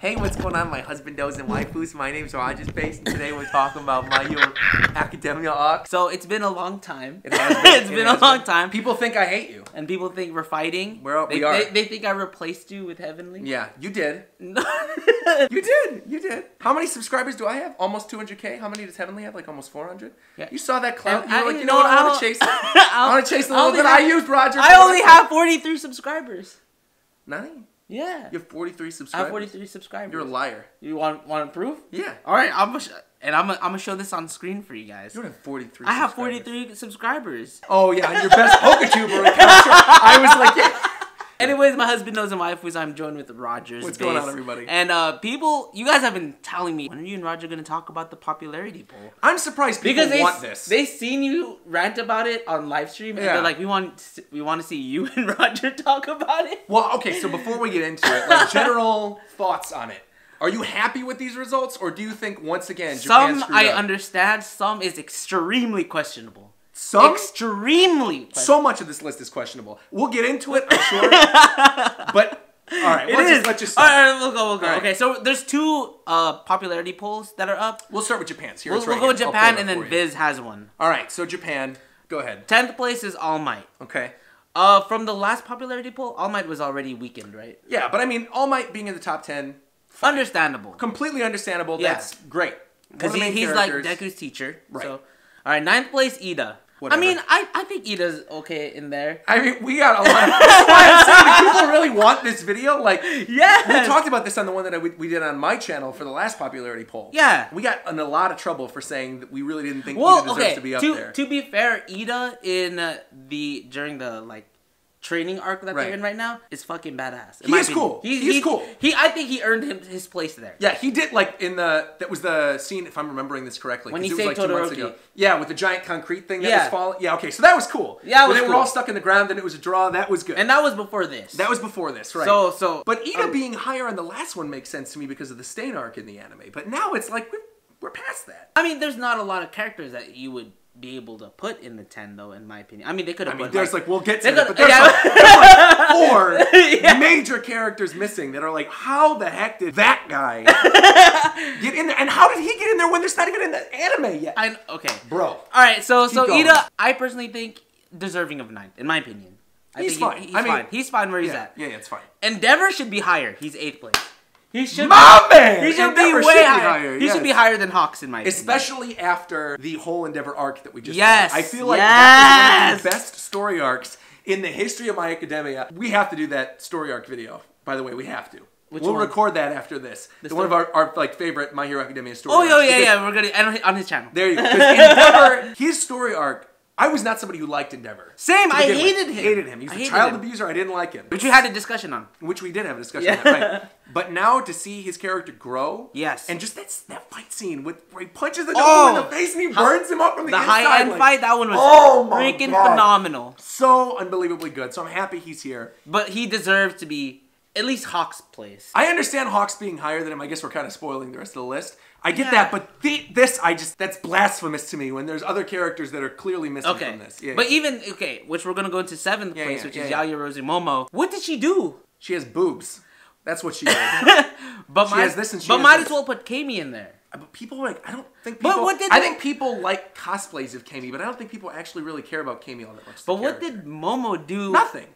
Hey, what's going on, my husbandos and waifus? My name's RogersBase, and today we're talking about My Hero Academia arc. So it's been a long time. It has been. It's been a long time. People think I hate you. And people think we're fighting. We are. They think I replaced you with Heavenly. Yeah, you did. No. You did. You did. How many subscribers do I have? Almost 200K. How many does Heavenly have? Like almost 400? Yeah. You saw that clout. You were like, you know know what? I what? want to chase it. I want to chase a little bit. I used Roger. I only have 43 subscribers. Nothing. Yeah. You have 43 subscribers? I have 43 subscribers. You're a liar. You want proof? Yeah. All right, I'm gonna show this on screen for you guys. You don't have 43 I have 43 subscribers. Oh, yeah, and your best PokeTuber account. I was like, yeah. Anyways, my husband knows and waifus. I'm joined with RogersBase. What's going on, everybody? And people, you guys have been telling me, when are you and Roger gonna talk about the popularity poll? I'm surprised people want this. They seen you rant about it on live stream, and they're like, we want to see you and Roger talk about it. Well, okay, so before we get into it, like general thoughts on it. Are you happy with these results, or do you think once again Japan some screwed I up? Understand, some is extremely questionable. Some? Extremely questionable. So much of this list is questionable. We'll get into it, I'm sure. But, alright, let's just start. Alright, we'll go. Right. Okay, so there's two popularity polls that are up. We'll start with Japan's. We'll go with Japan, and then Viz has one. Alright, so Japan, go ahead. 10th place is All Might. Okay. From the last popularity poll, All Might was already weakened, right? Yeah, but I mean, All Might being in the top 10, fine. Understandable. Completely understandable. Yeah. That's great. Because he's like Deku's teacher. Right. So, alright, 9th place, Ida. Whatever. I mean, I think Ida's okay in there. I mean, we got a lot of... That's why I'm saying, people really want this video. Like, yes! We talked about this on the one that we did on my channel for the last popularity poll. Yeah. We got in a lot of trouble for saying that we really didn't think Ida deserves to be up there. To be fair, Ida during the, training arc that they're in right now is fucking badass. He is cool. He's cool. I think he earned his place there. Yeah, he did, that was the scene, if I'm remembering this correctly. When he it was saved like 2 months Todoroki. ago. Yeah, with the giant concrete thing that was falling. Yeah, okay, so that was cool. Yeah, when they were all stuck in the ground and it was a draw, that was good. And that was before this. That was before this, right. But Ida being higher on the last one makes sense to me because of the Stain arc in the anime. But now it's like, we're past that. I mean, there's not a lot of characters that you would be able to put in the 10, though, in my opinion. I mean, they could have put, we'll get to it, but there's 4 major characters missing that are like, how the heck did that guy get in there? And how did he get in there when there's not even in the anime yet? Okay. Bro. Alright, so Ida, I personally think deserving of 9th, in my opinion. He's fine. He's fine. He's fine where he's at. Yeah, it's fine. Endeavor should be higher. He's 8th place. He should man! He should be way higher. He should be higher than Hawks in my opinion. Especially after the whole Endeavor arc that we just had. I feel like that was one of the best story arcs in the history of My Academia. We have to do that story arc video. By the way, we have to. We'll record that after this. One of our favorite My Hero Academia story arcs. Oh, yeah. We're gonna on his channel. There you go. Because Endeavor, his story arc, I was not somebody who liked Endeavor. Same, I hated him. Hated him. He was a child abuser. I didn't like him. Which we had a discussion on. Which we did have a discussion on, right. But now to see his character grow. Yes. And just that fight scene where he punches the Goku in the face and he burns him up from the inside. The high-end fight, that one was freaking phenomenal. So unbelievably good. So I'm happy he's here. But he deserves to be at least Hawk's place. I understand Hawks being higher than him. I guess we're kind of spoiling the rest of the list. I get that, but that's blasphemous to me when there's other characters that are clearly missing from this. Yeah. But even, which we're going to go into 7th place, which is Yaoyorozu Momo. What did she do? She has boobs. That's what she did. But she has this and she But has might this. as well put Kami in there. But people I don't think people... I think people like cosplays of Kami, but I don't think people actually really care about Kami all that much. But what did Momo do? Nothing.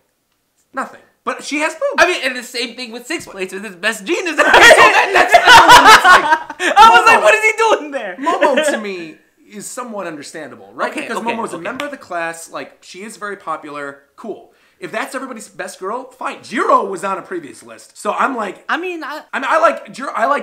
But she has boobs. I mean, and the same thing with 6th place with his best genius. That's the one that's like... I was like, what is he doing there? Momo, to me, is somewhat understandable, right? Because Momo's a member of the class. Like, she is very popular. Cool. If that's everybody's best girl, fine. Jiro was on a previous list. So I'm like... I like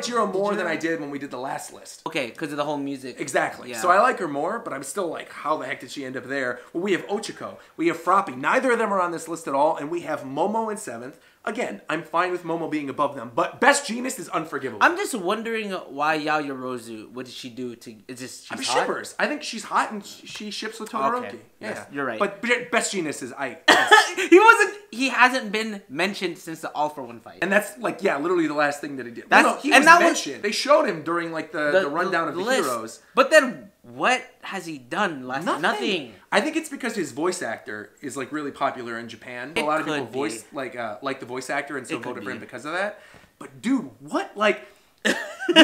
Jiro more than I did when we did the last list. Okay, because of the whole music. Exactly. Yeah. So I like her more, but I'm still like, how the heck did she end up there? Well, we have Ochiko. We have Froppy. Neither of them are on this list at all. And we have Momo in 7th. Again, I'm fine with Momo being above them, but Best Genius is unforgivable. I'm just wondering why Yaoyorozu, what did she do to... She's hot? Shippers. I think she's hot and she ships with Todoroki. Okay. Yeah, yes, you're right. But Best Genius is... He hasn't been mentioned since the All For One fight. And that's like, literally the last thing that he did. He was mentioned. They showed him during like the rundown of the heroes. But then what has he done? Nothing. I think it's because his voice actor is like really popular in Japan. A lot of people like the voice actor and so voted for him because of that. But dude, what like? We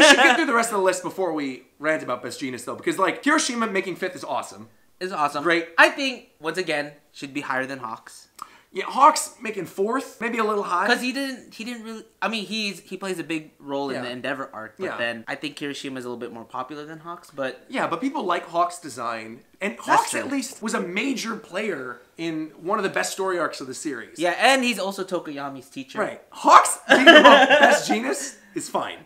should get through the rest of the list before we rant about Best Genius though, because like Hiroshima making 5th is awesome. It's awesome. Great. I think once again should be higher than Hawks. Yeah, Hawks making 4th, maybe a little high. Because he didn't really. I mean, he plays a big role in the Endeavor arc, but then I think Hiroshima is a little bit more popular than Hawks. But yeah, but people like Hawks' design, and Hawks at least was a major player in one of the best story arcs of the series. Yeah, and he's also Tokoyami's teacher. Right, Hawks being above Best Genius is fine.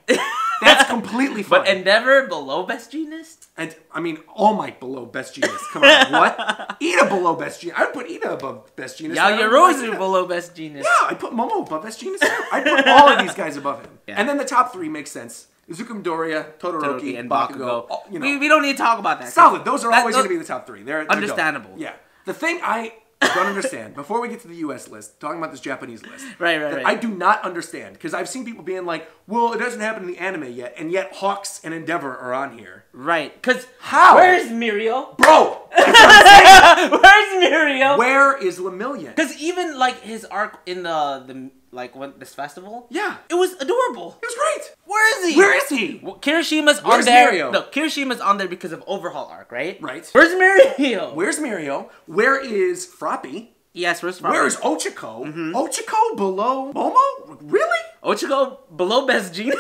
That's completely fine. But Endeavor below Best Genius? And, I mean, All Might below Best Genius. Come on, what? Ida below Best Genius. I would put Ida above Best Genius. Yaoyorozu below Best Genius. Yeah, I'd put Momo above Best Genius. I'd put all of these guys above him. Yeah. And then the top 3 makes sense. Izuku Midoriya, Todoroki, and Bakugo. Oh, you know. We don't need to talk about that. Solid. Those are always going to be the top 3. They're understandable. Yeah. The thing I don't understand, before we get to the US list, talking about this Japanese list, right. I do not understand, because I've seen people being like, well, it doesn't happen in the anime yet, and yet Hawks and Endeavor are on here. Right, because how? Where's Mirio? Bro! Where's Mirio? Where is Lemillion? Because even, like, his arc in this festival, yeah, it was adorable. It was great. Where is he? Where is he? Well, Kirishima's on there. Mirio? No, Kirishima's on there because of Overhaul arc, right? Right. Where's Mirio? Where's Mirio? Where is Froppy? Yes, where's Froppy? Where is Ochiko? Ochiko below Momo? Really? Ochiko below Best Genius?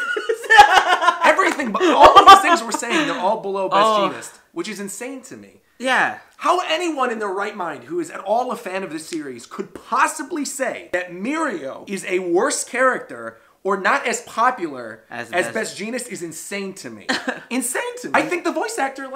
Everything, but all of these things we're saying, they're all below Best Genius, which is insane to me. Yeah. How anyone in their right mind who is at all a fan of this series could possibly say that Mirio is a worse character or not as popular as Best Genius is insane to me. Insane to me. I think the voice actor,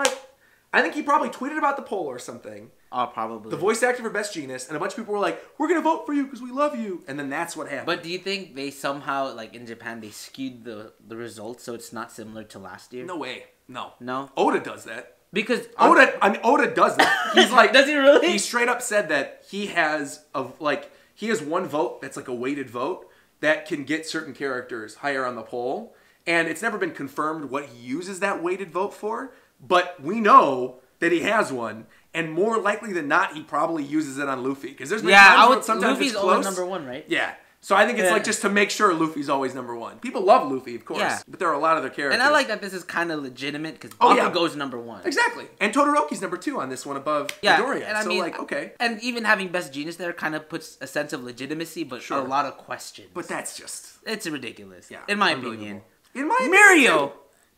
I think he probably tweeted about the poll or something. Oh, probably. The voice actor for Best Genius, and a bunch of people were like, we're going to vote for you because we love you. And then that's what happened. But do you think they somehow, like in Japan, they skewed the results so it's not similar to last year? No way. No. No? Oda does that. Because Oda does that. He's like, does he really? He straight up said that he has one vote that's like a weighted vote that can get certain characters higher on the poll, and it's never been confirmed what he uses that weighted vote for. But we know that he has one, and more likely than not, he probably uses it on Luffy because there's been times where sometimes Luffy's it's close. Always #1, right? Yeah. So I think it's like just to make sure Luffy's always #1. People love Luffy, of course, but there are a lot of other characters. And I like that this is kind of legitimate because Baku goes #1. Exactly. And Todoroki's #2 on this one above Midoriya. And I mean, okay. And even having Best Genius there kind of puts a sense of legitimacy, but a lot of questions. But that's just... It's ridiculous, in my opinion. In my opinion,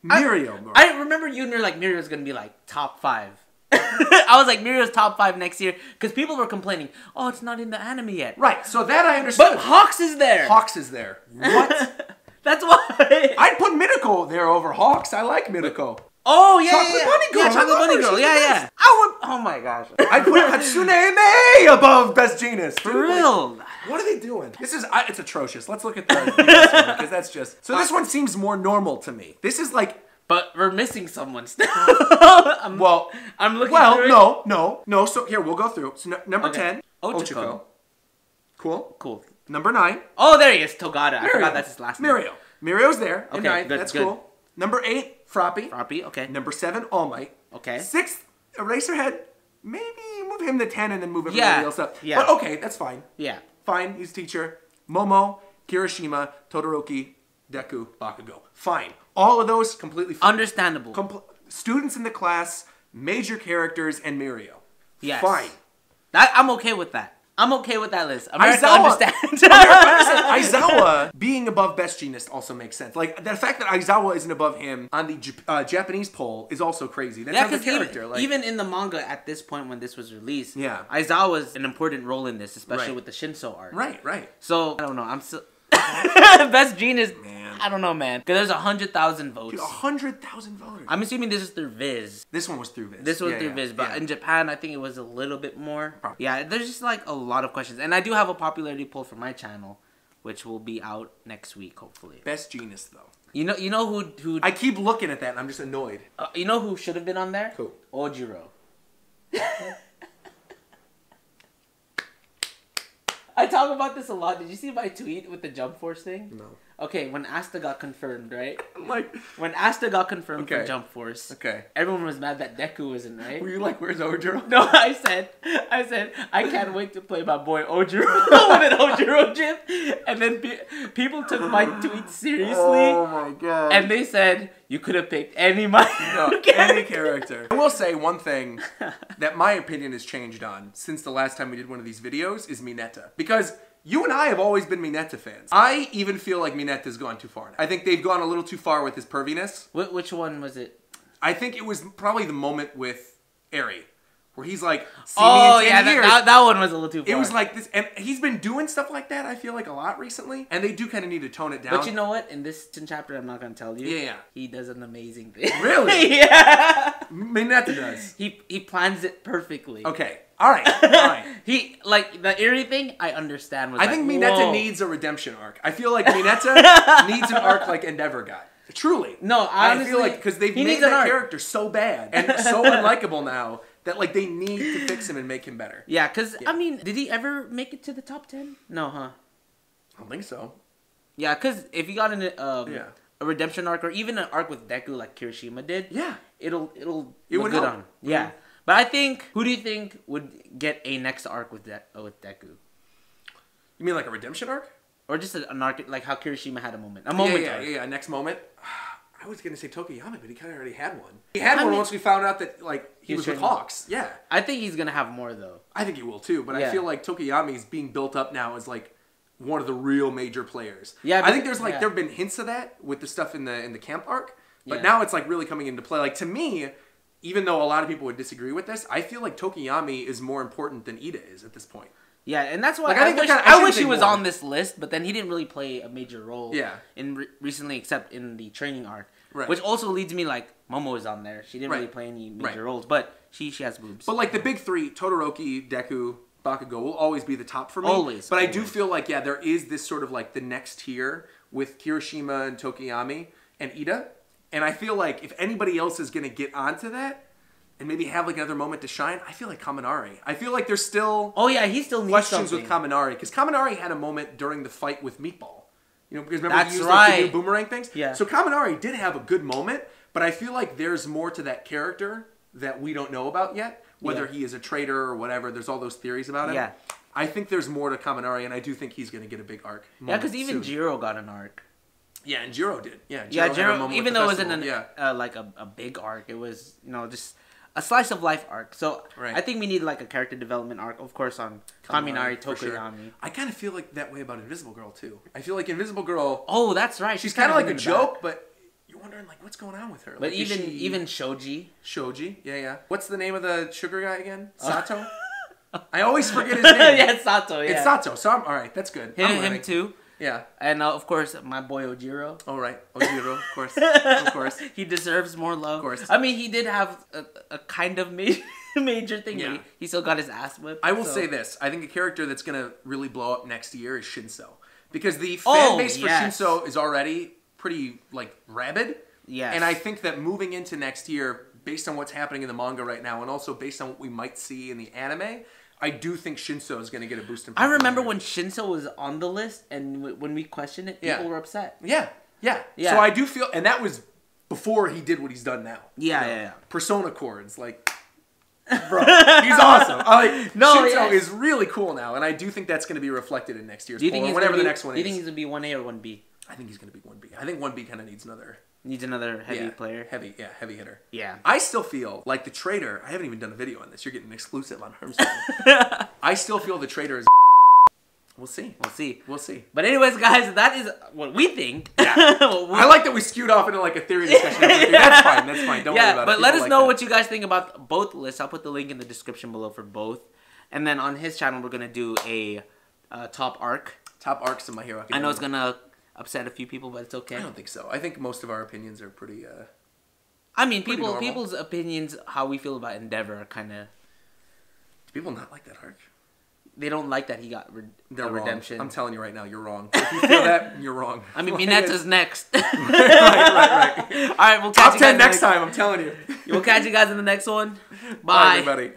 Mirio. I remember you and you're like, Mirio's going to be like top 5. I was like, Mirio's top 5 next year because people were complaining, oh, it's not in the anime yet. Right, so that I understand. But Hawks is there. Hawks is there. What? That's why. I'd put Minako there over Hawks. I like Minako. Oh, yeah, Chocolate Bunny Girl. Yeah, Chocolate Bunny Girl. Yeah. I would. Oh my gosh. I'd put Hatsune Miku above Best Genius. For real. What are they doing? It's atrocious. Let's look at the US one because that's just... So this one seems more normal to me. This is like... But we're missing someone still. I'm looking through it. No. So here, we'll go through. So number 10, Ochiko. Cool. Number 9. Oh, there he is, Togata. I forgot that's his last name. Mirio's there. Okay, ninth. good, that's good. cool. Number 8, Froppy. Okay. Number 7, All Might. Okay. 6th, Eraserhead. Maybe move him to 10 and then move everybody else up. Yeah. But okay, that's fine. Yeah. Fine, he's a teacher. Momo, Kirishima, Todoroki, Deku, Bakugo. Fine. All of those completely fine. Understandable. Students in the class, major characters, and Mirio. Yes. Fine. I'm okay with that. I'm okay with that list. America understands. understands. Aizawa being above Best Genius also makes sense. Like, the fact that Aizawa isn't above him on the Japanese poll is also crazy. That's not the character. Even in the manga at this point when this was released, yeah, Aizawa's an important role in this, especially with the Shinso arc. Right. So, I don't know. I'm still... Best Genius, man. I don't know, man. Because there's 100,000 votes. Dude, 100,000 voters. I'm assuming this is through Viz. This one was through Viz. This was through Viz, but in Japan, I think it was a little bit more. Probably. Yeah, there's just like a lot of questions. And I do have a popularity poll for my channel, which will be out next week, hopefully. Best Genius, though. You know who... I keep looking at that and I'm just annoyed. You know who should have been on there? Who? Ojiro. I talk about this a lot. Did you see my tweet with the Jump Force thing? No. Okay, when Asta got confirmed, right? Like when Asta got confirmed for Jump Force, everyone was mad that Deku wasn't, right? Were you like, where's Ojiro? No, I said, I can't wait to play my boy Ojiro with an Ojiro gif. And then people took my tweet seriously. Oh my god. And they said, you could have picked any any character. I will say one thing that my opinion has changed on since the last time we did one of these videos is Mineta. Because you and I have always been Mineta fans. I even feel like Mineta's gone too far. I think they've gone a little too far with his perviness. Which one was it? I think it was probably the moment with Eri, where he's like, see me in 10 years. That one was a little too far. It was like this, and he's been doing stuff like that, I feel like, a lot recently, and they do kind of need to tone it down. But you know what? In this chapter, I'm not going to tell you. Yeah. He does an amazing thing. Really? Yeah. Mineta does. He plans it perfectly. Okay. All right. He, like, the Eri thing, I understand. I think Mineta needs a redemption arc. I feel like Mineta needs an arc like Endeavor got. Truly. No, honestly, I feel like, because they've made that character so bad and so unlikable now that, like, they need to fix him and make him better. Yeah, because, I mean, did he ever make it to the top 10? No, huh? I don't think so. Yeah, because if he got a redemption arc, or even an arc with Deku like Kirishima did, it'll look good on him. Yeah. Mm-hmm. But I think, who do you think would get a next arc with Deku? You mean like a redemption arc? Or just an arc, like how Kirishima had a moment. Yeah, next moment. I was going to say Tokiyami, but he kind of already had one. He had one once we found out that, like, he was with Hawks. Yeah. I think he's going to have more, though. I think he will, too. But I feel like Tokiyami's being built up now as, like, one of the real major players. Yeah, I think there's, like, there have been hints of that with the stuff in the camp arc. But now it's, like, really coming into play. Like, to me, even though a lot of people would disagree with this, I feel like Tokiyami is more important than Ida is at this point. Yeah, and that's why like, I wish he was on this list, but then he didn't really play a major role recently, except in the training arc. Right. Which also leads me, like, Momo is on there. She didn't really play any major roles, but she has boobs. But, like, the big three, Todoroki, Deku, Bakugo, will always be the top for me. Always. But I do feel like, there is this sort of, like, the next tier with Kirishima and Tokiyami and Ida. And I feel like if anybody else is going to get onto that, and maybe have like another moment to shine, I feel like Kaminari. I feel like there's still he still needs questions with Kaminari, because Kaminari had a moment during the fight with Meatball. You know, because remember he used like the new boomerang things? Yeah. So Kaminari did have a good moment, but I feel like there's more to that character that we don't know about yet. Whether he is a traitor or whatever, there's all those theories about him. Yeah. I think there's more to Kaminari, and I do think he's going to get a big arc. Yeah, because even Jiro got an arc. Yeah, and Jiro did. Yeah, Jiro, even though it wasn't like a big arc, it was, you know, just a slice of life arc. So I think we need like a character development arc, of course, on Kaminari, Tokiyami. Sure. I kind of feel like that way about Invisible Girl too. I feel like Invisible Girl. Oh, that's right. She's kind of like a joke, but you're wondering like what's going on with her. But like, even Shoji. Yeah. What's the name of the sugar guy again? Sato. I always forget his name. Yeah, it's Sato. Yeah, it's Sato. So I'm all right. That's good. Him too. Yeah. And of course, my boy Ojiro. Oh, right. Ojiro, of course. Of course. He deserves more love. Of course. I mean, he did have a kind of major thing. Yeah. He still got his ass whipped. I will say this. I think a character that's going to really blow up next year is Shinso. Because the fan base for Shinso is already pretty, like, rabid. Yes. And I think that moving into next year, based on what's happening in the manga right now, and also based on what we might see in the anime, I do think Shinso is going to get a boost in popularity. I remember when Shinso was on the list, and when we questioned it, people were upset. Yeah. So I do feel, and that was before he did what he's done now. Yeah. Persona chords, like, bro, he's awesome. Shinso is really cool now, and I do think that's going to be reflected in next year's poll, whatever the next one is. Do you think he's going to be 1A or 1B? I think he's going to be 1B. I think 1B kind of needs another... Needs another heavy player. Heavy hitter. Yeah. I still feel like the Trader... I haven't even done a video on this. You're getting an exclusive on HERMSAUR. I still feel the Trader is... We'll see. But anyways, guys, that is what we think. Yeah. I like that we skewed off into like a theory discussion. That's fine. Don't worry about it. But let us know what you guys think about both lists. I'll put the link in the description below for both. And then on his channel, we're going to do a top arc. Top arcs of My Hero Academia. I know it's going to upset a few people, but it's okay. I don't think so. I think most of our opinions are pretty... I mean, people's opinions, how we feel about Endeavor are kind of... Do people not like that arc? They don't like that he got redemption. I'm telling you right now, you're wrong. If you feel that, you're wrong. I mean, Mineta's next. right. All right, we'll catch Top 10 next time, I'm telling you. We'll catch you guys in the next one. Bye. Bye, everybody.